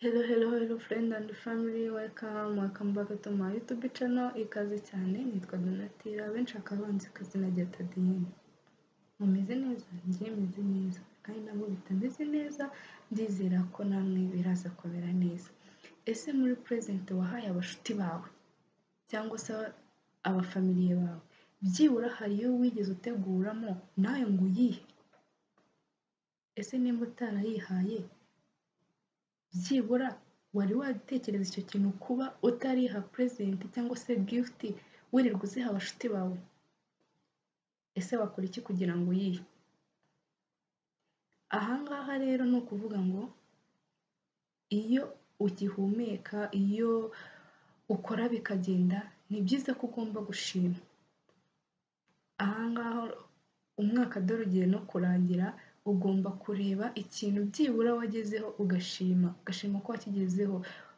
Hello friend and family, welcome back to my YouTube channel. Ikaze cyane, nitwa Donatira, benshi akabanzi kazina rya Tadiyeni. Mumeze neza, njye meze neza, kandi nabo bitameze neza, ndizera ko namwe biraza kubera neza. Ese muri present wahaye abashuti bawe cyangwa se abafamiliye bawe, byibura hari iyo wigeze uteguramo nawe ngo uyihe? Ese nimba utarayihaye, byibura wari watekereza icyo kintu kuba utariha present cyangwa se gift wirirwa uziha abashuti bawe? Ese wakora iki kugira ngo uyihe? Ahangaha rero ni ukuvuga ngo iyo ugihumeka, iyo ukora bikagenda, ni byiza ko ugomba gushima. Ahangaha umwaka dore ugiye no kurangira, ugomba kureba ikintu byibura wagezeho ugashima ko wakigezeho.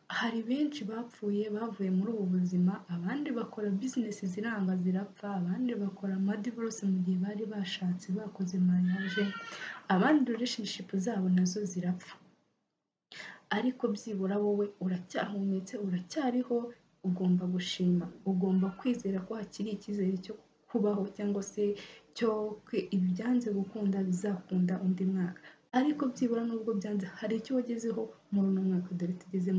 Hari benshi bapfuye bavuye muri ubu buzima, abandi bakora business ziranga zirapfa, abandi bakora amadivorce mu gihe bari bashatse bakoze mariage, abandi relationship zabo nazo zirapfa. Ariko byibura wowe uracyahumetse, uracyariho, ugomba gushima, ugomba kwizera ko hakiri icyizere cyo kubaho cyangwa se cyo ibyanze gukunda bizakunda undi mwaka. Ariko byibura nubwo byanze, hari icyo wagezeho muri uno mwaka. Dore tugeze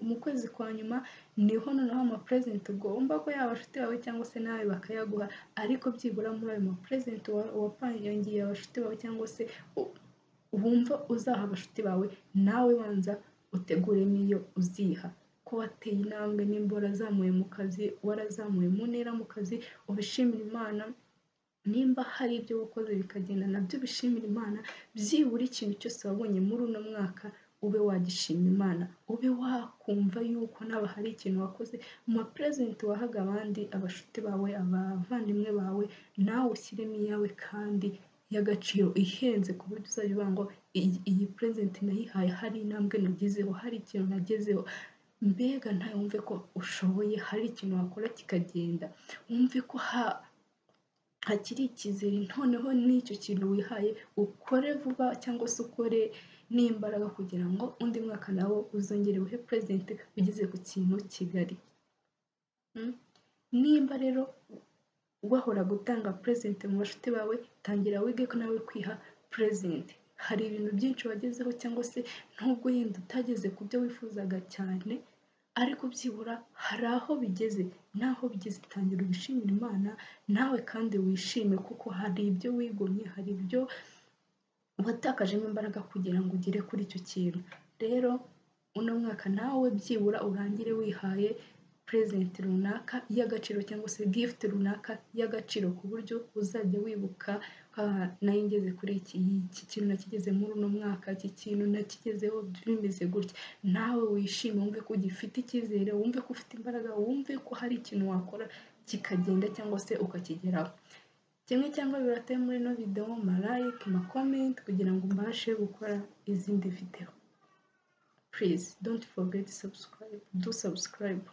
mu kwezi kwa nyuma, niho noneho ama present ugomba ko yaba abashuti bawe cyangwa se nawe bakayaguha. Ariko byibura muri ayo ma present wapangiye abashuti bawe cyangwa se wumva uzaha abashuti bawe, nawe banza utegure n'iyo uziha. Ko wateye intambwe, nimba warazamuye mu kazi, warazamuye mu ntera mu kazi, ubishimira Imana. Nimba hari ibyo wakoze bikagenda, nabyo bishimira Imana. Byibura ikintu cyose wabonye muri uno mwaka ube wagishima Imana, ube wakumva yuko nawe hari ikintu wakoze mu ma present wahaga abandi, abashuti bawe, abavandimwe bawe, nawe ushyiremo iyawe kandi y'agaciro ihenze, ku buryo uzajya uvuga ngo iyi present nayihaye hari intambwe nagezeho, hari ikintu nagezeho. Mbega nawe wumve ko ushoboye, hari ikintu wakora kikagenda, wumve ko hakiri icyizere. Noneho n'icyo kintu wihaye ukore vuba cyangwa se ukore n'imbaraga kugira ngo undi mwaka nawo uzongere uhe present ugeze ku kintu kigari. Nimba rero wahora gutanga present mu bashuti bawe, tangira wige ko nawe kwiha present. Hari ibintu byinshi wagezeho cyangwa se nubwo yenda utageze ku byo wifuzaga cyane, ariko byibura hari aho bigeze. Naho bigeze, tangira ubishimira Imana nawe kandi wishime, kuko hari ibyo wigomye, hari ibyo watakajemo imbaraga kugira ngo ugere kuri icyo kintu. Rero uno mwaka nawe byibura urangire wihaye present runaka y'agaciro cyangwa se gift runaka y'agaciro, ku buryo uzajya wibuka nayo ngeze kuri iki kintu nakigeze muri uno mwaka, iki kintu nakigezeho bimeze gutya. Nawe wishime, wumve ko ugifite icyizere, wumve ko ufite imbaraga, wumve ko hari ikintu wakora kikagenda cyangwa se ukakigeraho. Kimwe cyangwa birateye muri ino video, ma like, ma comment kugira ngo mbashe gukora izindi video. Please don't forget to subscribe. Do subscribe.